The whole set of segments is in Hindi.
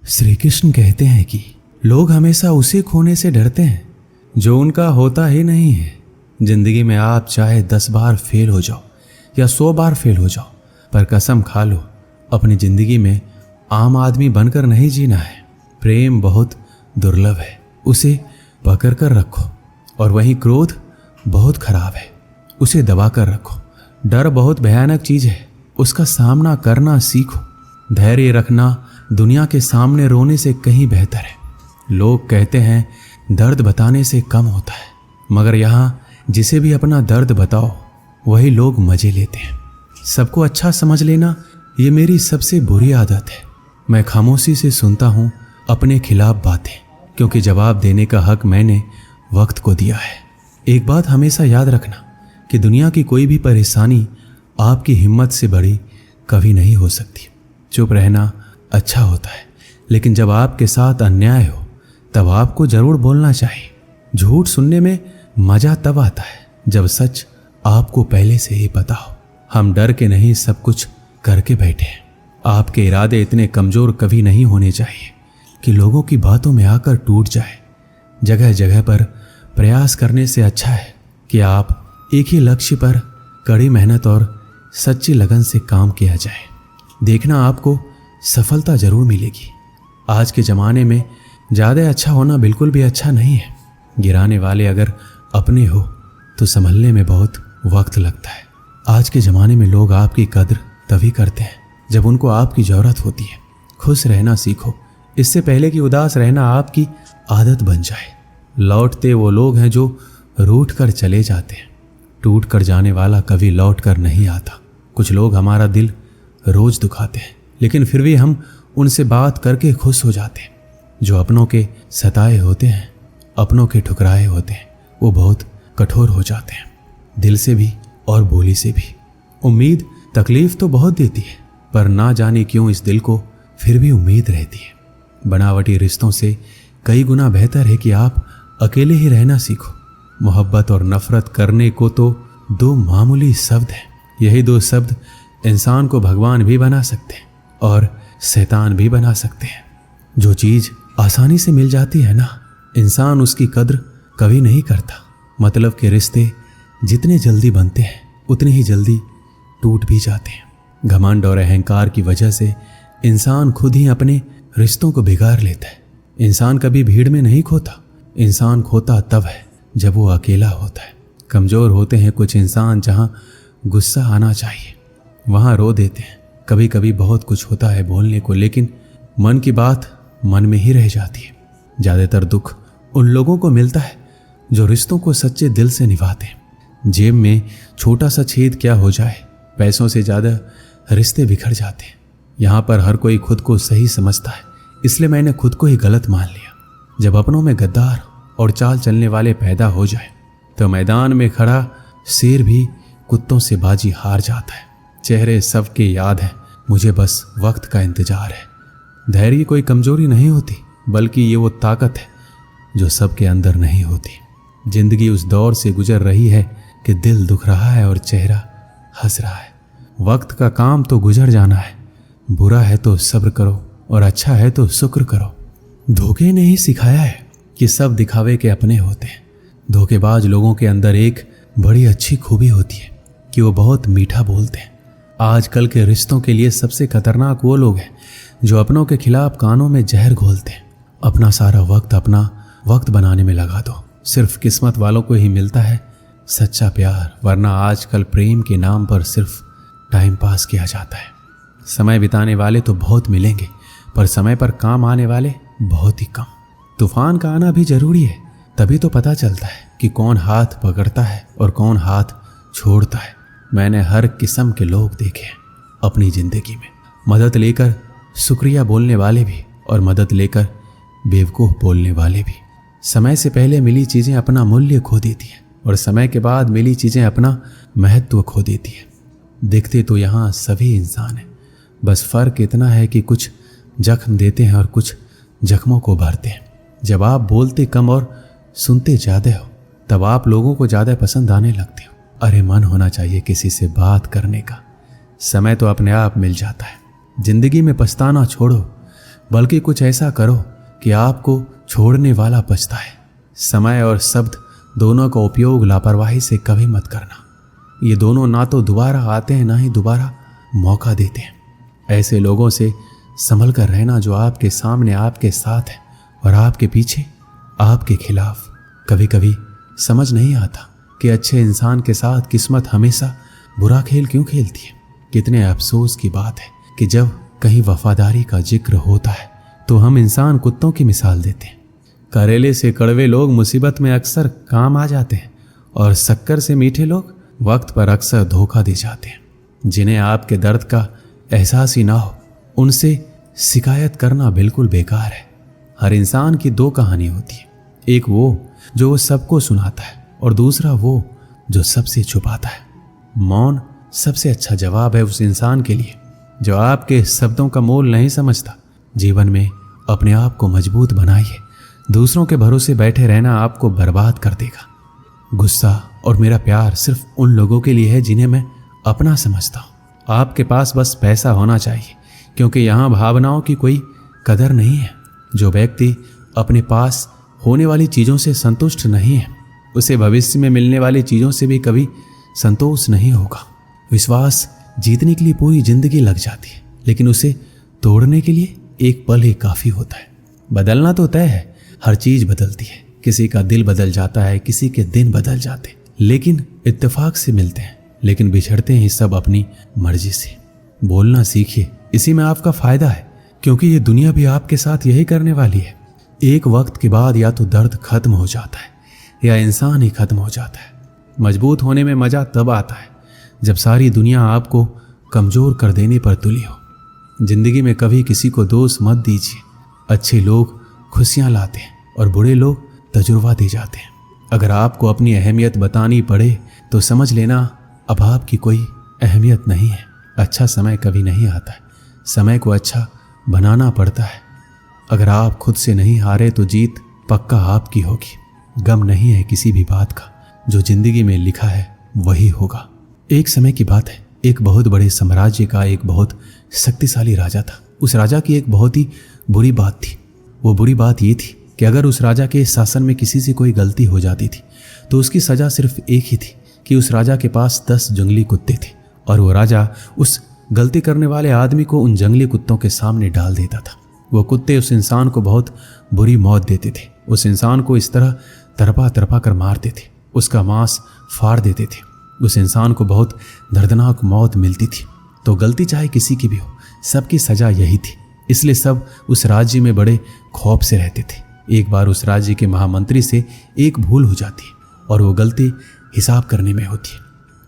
श्री कृष्ण कहते हैं कि लोग हमेशा उसे खोने से डरते हैं जो उनका होता ही नहीं है। जिंदगी में आप चाहे 10 बार फेल हो जाओ या 100 बार फेल हो जाओ, पर कसम खा लो अपनी जिंदगी में आम आदमी बनकर नहीं जीना है। प्रेम बहुत दुर्लभ है, उसे पकड़ कर रखो। और वहीं क्रोध बहुत खराब है, उसे दबा कर रखो। डर बहुत भयानक चीज है, उसका सामना करना सीखो। धैर्य रखना दुनिया के सामने रोने से कहीं बेहतर है। लोग कहते हैं दर्द बताने से कम होता है, मगर यहाँ जिसे भी अपना दर्द बताओ वही लोग मजे लेते हैं। सबको अच्छा समझ लेना ये मेरी सबसे बुरी आदत है। मैं खामोशी से सुनता हूँ अपने खिलाफ बातें, क्योंकि जवाब देने का हक मैंने वक्त को दिया है। एक बात हमेशा याद रखना कि दुनिया की कोई भी परेशानी आपकी हिम्मत से बड़ी कभी नहीं हो सकती। चुप रहना अच्छा होता है, लेकिन जब आपके साथ अन्याय हो तब आपको जरूर बोलना चाहिए। झूठ सुनने में मजा तब आता है जब सच आपको पहले से ही पता हो। हम डर के नहीं सब कुछ करके बैठे हैं। आपके इरादे इतने कमजोर कभी नहीं होने चाहिए कि लोगों की बातों में आकर टूट जाए। जगह जगह पर प्रयास करने से अच्छा है कि आप एक ही लक्ष्य पर कड़ी मेहनत और सच्ची लगन से काम किया जाए। देखना आपको सफलता जरूर मिलेगी। आज के ज़माने में ज़्यादा अच्छा होना बिल्कुल भी अच्छा नहीं है। गिराने वाले अगर अपने हो तो संभलने में बहुत वक्त लगता है। आज के ज़माने में लोग आपकी कद्र तभी करते हैं जब उनको आपकी ज़रूरत होती है। खुश रहना सीखो, इससे पहले कि उदास रहना आपकी आदत बन जाए। लौटते वो लोग हैं जो रूठ कर चले जाते हैं। टूट कर जाने वाला कभी लौट कर नहीं आता। कुछ लोग हमारा दिल रोज दुखाते हैं, लेकिन फिर भी हम उनसे बात करके खुश हो जाते हैं। जो अपनों के सताए होते हैं, अपनों के ठुकराए होते हैं, वो बहुत कठोर हो जाते हैं, दिल से भी और बोली से भी। उम्मीद तकलीफ तो बहुत देती है, पर ना जाने क्यों इस दिल को फिर भी उम्मीद रहती है। बनावटी रिश्तों से कई गुना बेहतर है कि आप अकेले ही रहना सीखो। मोहब्बत और नफरत करने को तो 2 मामूली शब्द हैं। यही 2 शब्द इंसान को भगवान भी बना सकते हैं और शैतान भी बना सकते हैं। जो चीज़ आसानी से मिल जाती है ना, इंसान उसकी कद्र कभी नहीं करता। मतलब के रिश्ते जितने जल्दी बनते हैं उतने ही जल्दी टूट भी जाते हैं। घमंड और अहंकार की वजह से इंसान खुद ही अपने रिश्तों को बिगाड़ लेता है। इंसान कभी भीड़ में नहीं खोता, इंसान खोता तब है जब वो अकेला होता है। कमज़ोर होते हैं कुछ इंसान, जहाँ गुस्सा आना चाहिए वहाँ रो देते हैं। कभी कभी बहुत कुछ होता है बोलने को, लेकिन मन की बात मन में ही रह जाती है। ज़्यादातर दुख उन लोगों को मिलता है जो रिश्तों को सच्चे दिल से निभाते हैं। जेब में छोटा सा छेद क्या हो जाए, पैसों से ज़्यादा रिश्ते बिखर जाते हैं। यहाँ पर हर कोई खुद को सही समझता है, इसलिए मैंने खुद को ही गलत मान लिया। जब अपनों में गद्दार और चाल चलने वाले पैदा हो जाए तो मैदान में खड़ा शेर भी कुत्तों से बाजी हार जाता है। चेहरे सबके याद हैं, मुझे बस वक्त का इंतजार है। धैर्य कोई कमजोरी नहीं होती, बल्कि ये वो ताकत है जो सबके अंदर नहीं होती। जिंदगी उस दौर से गुजर रही है कि दिल दुख रहा है और चेहरा हंस रहा है। वक्त का काम तो गुजर जाना है। बुरा है तो सब्र करो और अच्छा है तो शुक्र करो। धोखे ने ही सिखाया है कि सब दिखावे के अपने होते हैं। धोखेबाज लोगों के अंदर एक बड़ी अच्छी खूबी होती है कि वो बहुत मीठा बोलते हैं। आजकल के रिश्तों के लिए सबसे खतरनाक वो लोग हैं जो अपनों के खिलाफ कानों में जहर घोलते हैं। अपना सारा वक्त अपना वक्त बनाने में लगा दो। सिर्फ किस्मत वालों को ही मिलता है सच्चा प्यार, वरना आजकल प्रेम के नाम पर सिर्फ टाइम पास किया जाता है। समय बिताने वाले तो बहुत मिलेंगे, पर समय पर काम आने वाले बहुत ही कम। तूफान का आना भी जरूरी है, तभी तो पता चलता है कि कौन हाथ पकड़ता है और कौन हाथ छोड़ता है। मैंने हर किस्म के लोग देखे हैं अपनी जिंदगी में। मदद लेकर शुक्रिया बोलने वाले भी और मदद लेकर बेवकूफ़ बोलने वाले भी। समय से पहले मिली चीज़ें अपना मूल्य खो देती हैं और समय के बाद मिली चीज़ें अपना महत्व खो देती हैं। दिखते तो यहाँ सभी इंसान हैं, बस फ़र्क इतना है कि कुछ जख्म देते हैं और कुछ जख्मों को भरते हैं। जब आप बोलते कम और सुनते ज़्यादा हो तब आप लोगों को ज़्यादा पसंद आने लगते हो। अरे मन होना चाहिए किसी से बात करने का। समय तो अपने आप मिल जाता है। जिंदगी में पछताना छोड़ो, बल्कि कुछ ऐसा करो कि आपको छोड़ने वाला पछताए। समय और शब्द दोनों का उपयोग लापरवाही से कभी मत करना। ये दोनों ना तो दोबारा आते हैं ना ही दोबारा मौका देते हैं। ऐसे लोगों से संभल कर रहना जो आपके सामने आपके साथ है और आपके पीछे आपके खिलाफ। कभी कभी समझ नहीं आता कि अच्छे इंसान के साथ किस्मत हमेशा बुरा खेल क्यों खेलती है। कितने अफसोस की बात है कि जब कहीं वफादारी का जिक्र होता है तो हम इंसान कुत्तों की मिसाल देते हैं। करेले से कड़वे लोग मुसीबत में अक्सर काम आ जाते हैं और शक्कर से मीठे लोग वक्त पर अक्सर धोखा दे जाते हैं। जिन्हें आपके दर्द का एहसास ही ना हो उनसे शिकायत करना बिल्कुल बेकार है। हर इंसान की दो कहानी होती है, एक वो जो सबको सुनाता है और दूसरा वो जो सबसे छुपाता है। मौन सबसे अच्छा जवाब है उस इंसान के लिए जो आपके शब्दों का मोल नहीं समझता। जीवन में अपने आप को मजबूत बनाइए। दूसरों के भरोसे बैठे रहना आपको बर्बाद कर देगा। गुस्सा और मेरा प्यार सिर्फ उन लोगों के लिए है जिन्हें मैं अपना समझता हूँ। आपके पास बस पैसा होना चाहिए, क्योंकि यहाँ भावनाओं की कोई कदर नहीं है। जो व्यक्ति अपने पास होने वाली चीज़ों से संतुष्ट नहीं है उसे भविष्य में मिलने वाली चीज़ों से भी कभी संतोष नहीं होगा। विश्वास जीतने के लिए पूरी जिंदगी लग जाती है, लेकिन उसे तोड़ने के लिए एक पल ही काफ़ी होता है। बदलना तो तय है, हर चीज़ बदलती है। किसी का दिल बदल जाता है, किसी के दिन बदल जाते हैं, लेकिन इत्तेफाक से मिलते हैं, लेकिन बिछड़ते हैं सब अपनी मर्जी से। बोलना सीखिए, इसी में आपका फायदा है, क्योंकि ये दुनिया भी आपके साथ यही करने वाली है। एक वक्त के बाद या तो दर्द खत्म हो जाता है या इंसान ही खत्म हो जाता है। मजबूत होने में मजा तब आता है जब सारी दुनिया आपको कमजोर कर देने पर तुली हो। जिंदगी में कभी किसी को दोष मत दीजिए। अच्छे लोग खुशियां लाते हैं और बुरे लोग तजुर्बा दे जाते हैं। अगर आपको अपनी अहमियत बतानी पड़े तो समझ लेना अब आपकी कोई अहमियत नहीं है। अच्छा समय कभी नहीं आता है, समय को अच्छा बनाना पड़ता है। अगर आप खुद से नहीं हारे तो जीत पक्का आपकी होगी। गम नहीं है किसी भी बात का, जो जिंदगी में लिखा है वही होगा। एक समय की बात है, एक बहुत बड़े साम्राज्य का एक बहुत शक्तिशाली राजा था। उस राजा की एक बहुत ही बुरी बात थी। वो बुरी बात ये थी कि अगर उस राजा के शासन में किसी से कोई गलती हो जाती थी तो उसकी सजा सिर्फ एक ही थी कि उस राजा के पास 10 जंगली कुत्ते थे और वो राजा उस गलती करने वाले आदमी को उन जंगली कुत्तों के सामने डाल देता था। वो कुत्ते उस इंसान को बहुत बुरी मौत देते थे। उस इंसान को इस तरह तरपा तरपा कर मारते थे, उसका मांस फाड़ देते थे। उस इंसान को बहुत दर्दनाक मौत मिलती थी। तो गलती चाहे किसी की भी हो, सबकी सजा यही थी। इसलिए सब उस राज्य में बड़े खौफ से रहते थे। एक बार उस राज्य के महामंत्री से एक भूल हो जाती है और वो गलती हिसाब करने में होती है।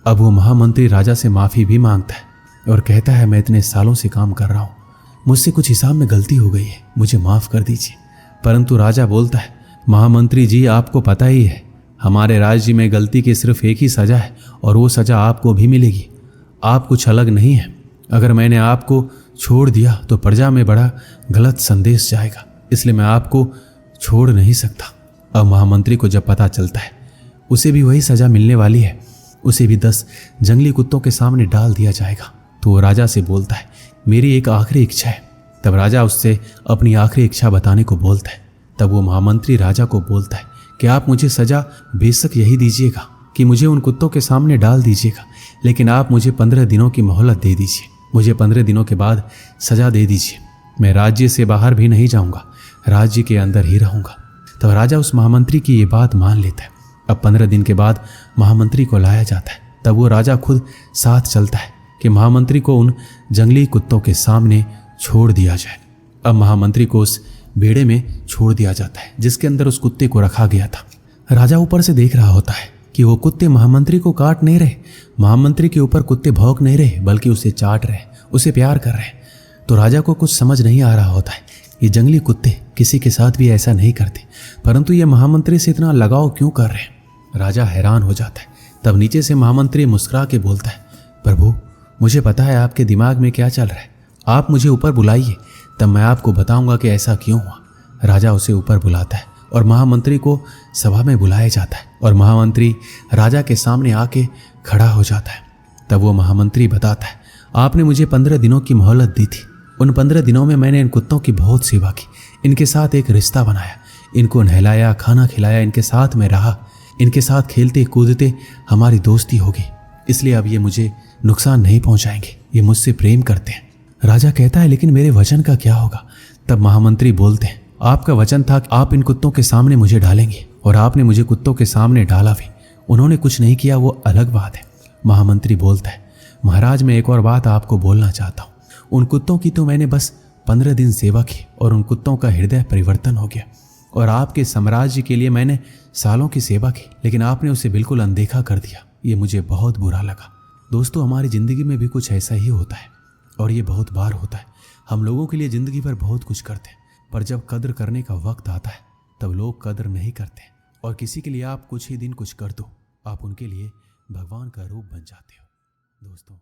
अब वो महामंत्री राजा से माफ़ी भी मांगता है और कहता है, मैं इतने सालों से काम कर रहा हूँ, मुझसे कुछ हिसाब में गलती हो गई है, मुझे माफ़ कर दीजिए। परंतु राजा बोलता है, महामंत्री जी आपको पता ही है हमारे राज्य में गलती की सिर्फ एक ही सज़ा है और वो सज़ा आपको भी मिलेगी। आप कुछ अलग नहीं है। अगर मैंने आपको छोड़ दिया तो प्रजा में बड़ा गलत संदेश जाएगा, इसलिए मैं आपको छोड़ नहीं सकता। अब महामंत्री को जब पता चलता है उसे भी वही सज़ा मिलने वाली है, उसे भी 10 जंगली कुत्तों के सामने डाल दिया जाएगा, तो वो राजा से बोलता है, मेरी एक आखिरी इच्छा है। तब राजा उससे अपनी आखिरी इच्छा बताने को बोलता है। तब वो महामंत्री राजा को बोलता है कि आप मुझे सज़ा बेशक यही दीजिएगा कि मुझे उन कुत्तों के सामने डाल दीजिएगा, लेकिन आप मुझे 15 दिनों की मोहलत दे दीजिए। मुझे 15 दिनों के बाद सज़ा दे दीजिए। मैं राज्य से बाहर भी नहीं जाऊंगा, राज्य के अंदर ही रहूंगा। तब राजा उस महामंत्री की ये बात मान लेता है। अब 15 दिन के बाद महामंत्री को लाया जाता है। तब वो राजा खुद साथ चलता है कि महामंत्री को उन जंगली कुत्तों के सामने छोड़ दिया जाए। अब महामंत्री को उस बेड़े में छोड़ दिया जाता है जिसके अंदर उस कुत्ते को रखा गया था। राजा ऊपर से देख रहा होता है कि वो कुत्ते महामंत्री को काट नहीं रहे, महामंत्री के ऊपर कुत्ते भौंक नहीं रहे, बल्कि उसे चाट रहे, उसे प्यार कर रहे। तो राजा को कुछ समझ नहीं आ रहा होता है, ये जंगली कुत्ते किसी के साथ भी ऐसा नहीं करते, परंतु ये महामंत्री से इतना लगाव क्यों कर रहे हैं। राजा हैरान हो जाता है। तब नीचे से महामंत्री मुस्कुरा के बोलता है, प्रभु मुझे पता है आपके दिमाग में क्या चल रहा है, आप मुझे ऊपर बुलाइए, तब मैं आपको बताऊंगा कि ऐसा क्यों हुआ। राजा उसे ऊपर बुलाता है और महामंत्री को सभा में बुलाया जाता है और महामंत्री राजा के सामने आके खड़ा हो जाता है। तब वो महामंत्री बताता है, आपने मुझे 15 दिनों की मोहलत दी थी उन 15 दिनों में मैंने इन कुत्तों की बहुत सेवा की, इनके साथ एक रिश्ता बनाया, इनको नहलाया, खाना खिलाया, इनके साथ में रहा, इनके साथ खेलते कूदते हमारी दोस्ती होगी। इसलिए अब ये मुझे नुकसान नहीं पहुंचाएंगे, ये मुझसे प्रेम करते हैं। राजा कहता है, लेकिन मेरे वचन का क्या होगा? तब महामंत्री बोलते हैं, आपका वचन था कि आप इन कुत्तों के सामने मुझे डालेंगे, और आपने मुझे कुत्तों के सामने डाला भी। उन्होंने कुछ नहीं किया, वो अलग बात है। महामंत्री बोलता है, महाराज मैं एक और बात आपको बोलना चाहता हूँ। उन कुत्तों की तो मैंने बस 15 दिन सेवा की और उन कुत्तों का हृदय परिवर्तन हो गया, और आपके साम्राज्य के लिए मैंने सालों की सेवा की, लेकिन आपने उसे बिल्कुल अनदेखा कर दिया। ये मुझे बहुत बुरा लगा। दोस्तों, हमारी ज़िंदगी में भी कुछ ऐसा ही होता है, और ये बहुत बार होता है। हम लोगों के लिए ज़िंदगी भर बहुत कुछ करते हैं, पर जब कद्र करने का वक्त आता है तब लोग कद्र नहीं करते। और किसी के लिए आप कुछ ही दिन कुछ कर दो, आप उनके लिए भगवान का रूप बन जाते हो। दोस्तों